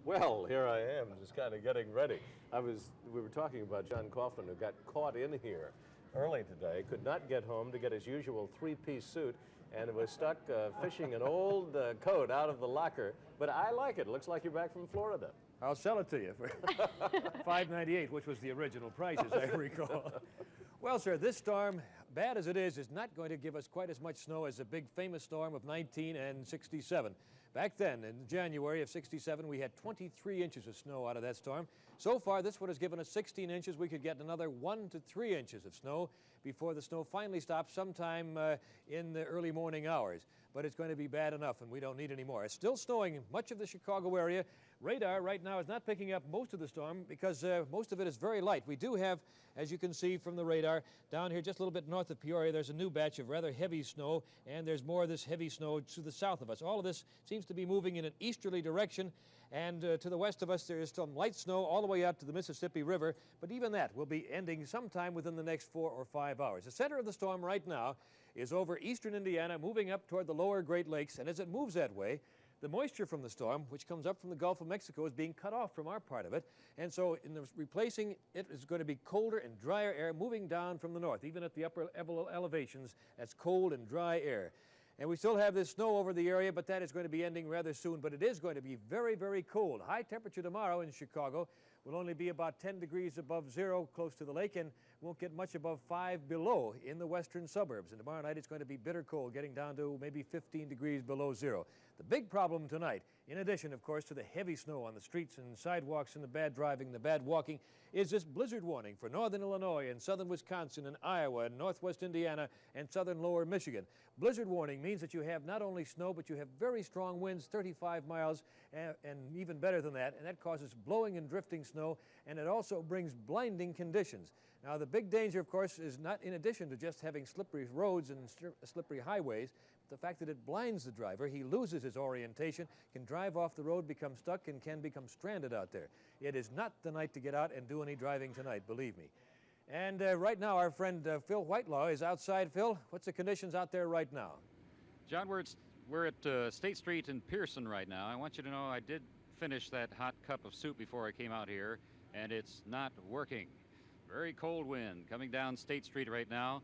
Well, here I am, just kind of getting ready. We were talking about John Coughlin, who got caught in here early today, could not get home to get his usual three-piece suit, and was stuck fishing an old coat out of the locker. But I like it. Looks like you're back from Florida. I'll sell it to you for $5.98, which was the original price, as I recall. Well, sir, this storm, bad as it is not going to give us quite as much snow as the big famous storm of 1967. Back then, in January of 67, we had 23 inches of snow out of that storm. So far, this one has given us 16 inches. We could get another 1 to 3 inches of snow before the snow finally stops sometime in the early morning hours. But it's going to be bad enough, and we don't need any more. It's still snowing in much of the Chicago area. Radar right now is not picking up most of the storm because most of it is very light. We do have, as you can see from the radar, down here just a little bit north of Peoria, there's a new batch of rather heavy snow, and there's more of this heavy snow to the south of us. All of this seems to be moving in an easterly direction, and to the west of us there is some light snow all the way out to the Mississippi River, but even that will be ending sometime within the next 4 or 5 hours. The center of the storm right now is over eastern Indiana, moving up toward the lower Great Lakes, and as it moves that way, the moisture from the storm, which comes up from the Gulf of Mexico, is being cut off from our part of it. And so in the replacing it is going to be colder and drier air moving down from the north. Even at the upper elevations, that's cold and dry air. And we still have this snow over the area, but that is going to be ending rather soon. But it is going to be very, very cold. High temperature tomorrow in Chicago will only be about 10 degrees above zero close to the lake, and won't get much above 5 below in the western suburbs. And tomorrow night it's going to be bitter cold, getting down to maybe 15 degrees below zero. The big problem tonight, in addition, of course, to the heavy snow on the streets and sidewalks and the bad driving, the bad walking, is this blizzard warning for northern Illinois and southern Wisconsin and Iowa and northwest Indiana and southern lower Michigan. Blizzard warning means that you have not only snow, but you have very strong winds, 35 miles, and even better than that, and that causes blowing and drifting snow, and it also brings blinding conditions. Now, the big danger, of course, is not in addition to just having slippery roads and slippery highways, but the fact that it blinds the driver. He loses his orientation, can drive off the road, become stuck, and can become stranded out there. It is not the night to get out and do any driving tonight, believe me. And right now, our friend Phil Whitelaw is outside. Phil, what's the conditions out there right now? John, we're at State Street in Pearson right now. I want you to know I did finish that hot cup of soup before I came out here, and it's not working. Very cold wind coming down State Street right now.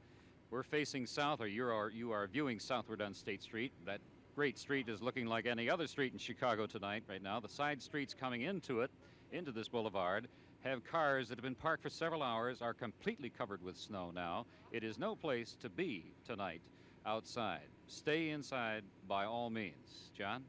We're facing south, or you are viewing southward on State Street. That great street is looking like any other street in Chicago tonight right now. The side streets coming into it, into this boulevard, have cars that have been parked for several hours, are completely covered with snow now. It is no place to be tonight outside. Stay inside by all means. John?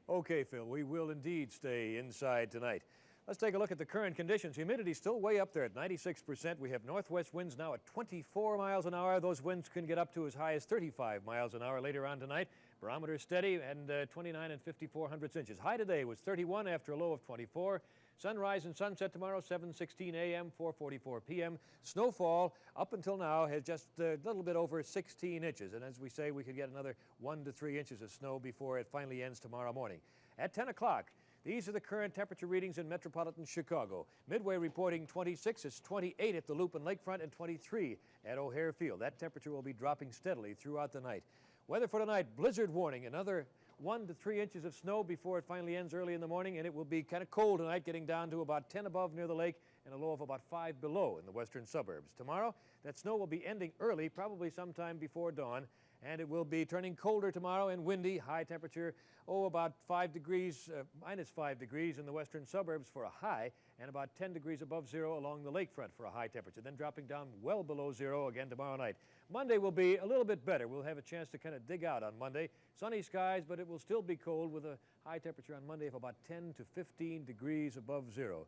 Okay, Phil, we will indeed stay inside tonight. Let's take a look at the current conditions. Humidity still way up there at 96%. We have northwest winds now at 24 miles an hour. Those winds can get up to as high as 35 miles an hour later on tonight. Barometer steady and 29 and 54 inches. High today was 31 after a low of 24. Sunrise and sunset tomorrow, 7:16 a.m., 4:44 p.m. Snowfall up until now has just a little bit over 16 inches. And as we say, we could get another 1 to 3 inches of snow before it finally ends tomorrow morning. At 10 o'clock, these are the current temperature readings in metropolitan Chicago. Midway reporting 26, it's 28 at the Loop and Lakefront, and 23 at O'Hare Field. That temperature will be dropping steadily throughout the night. Weather for tonight, blizzard warning, another 1 to 3 inches of snow before it finally ends early in the morning, and it will be kind of cold tonight, getting down to about 10 above near the lake and a low of about 5 below in the western suburbs. Tomorrow, that snow will be ending early, probably sometime before dawn, and it will be turning colder tomorrow and windy. High temperature, about 5 degrees, minus 5 degrees in the western suburbs for a high, and about 10 degrees above zero along the lakefront for a high temperature, then dropping down well below zero again tomorrow night. Monday will be a little bit better. We'll have a chance to kind of dig out on Monday. Sunny skies, but it will still be cold with a high temperature on Monday of about 10 to 15 degrees above zero.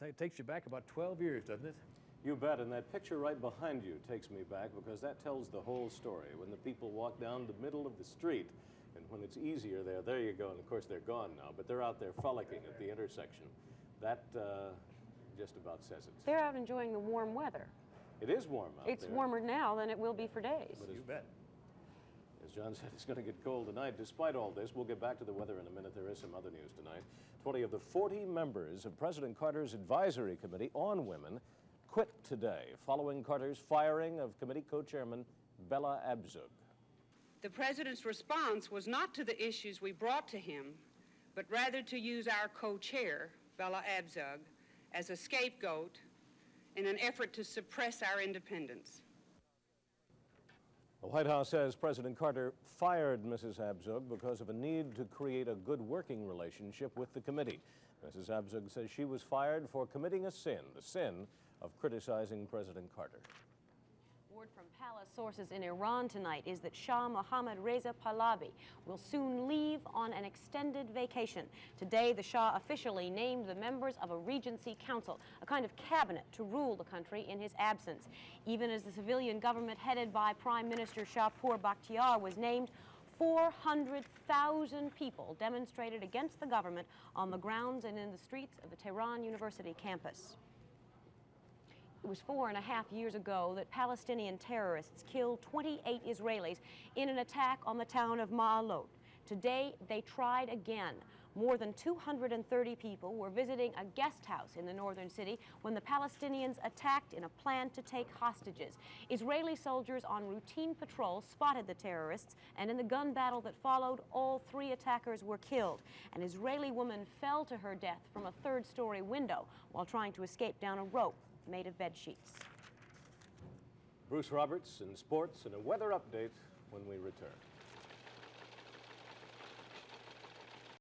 It takes you back about 12 years, doesn't it? You bet, and that picture right behind you takes me back because that tells the whole story. When the people walk down the middle of the street, and when it's easier there you go, and of course they're gone now, but they're out there frolicking at the intersection. That just about says it. They're out enjoying the warm weather. It is warm out there. It's warmer now than it will be for days. You bet. As John said, it's going to get cold tonight. Despite all this, we'll get back to the weather in a minute. There is some other news tonight. 20 of the 40 members of President Carter's Advisory Committee on Women quit today following Carter's firing of committee co-chairman Bella Abzug. The President's response was not to the issues we brought to him, but rather to use our co-chair, Bella Abzug, as a scapegoat in an effort to suppress our independence. The White House says President Carter fired Mrs. Abzug because of a need to create a good working relationship with the committee. Mrs. Abzug says she was fired for committing a sin, the sin of criticizing President Carter. Word from palace sources in Iran tonight is that Shah Mohammad Reza Pahlavi will soon leave on an extended vacation. Today, the Shah officially named the members of a Regency Council, a kind of cabinet to rule the country in his absence. Even as the civilian government headed by Prime Minister Shahpour Bakhtiar was named, 400,000 people demonstrated against the government on the grounds and in the streets of the Tehran University campus. It was 4.5 years ago that Palestinian terrorists killed 28 Israelis in an attack on the town of Ma'alot. Today, they tried again. More than 230 people were visiting a guest house in the northern city when the Palestinians attacked in a plan to take hostages. Israeli soldiers on routine patrol spotted the terrorists, and in the gun battle that followed, all 3 attackers were killed. An Israeli woman fell to her death from a 3rd-story window while trying to escape down a rope made of bed sheets. Bruce Roberts in sports and a weather update when we return.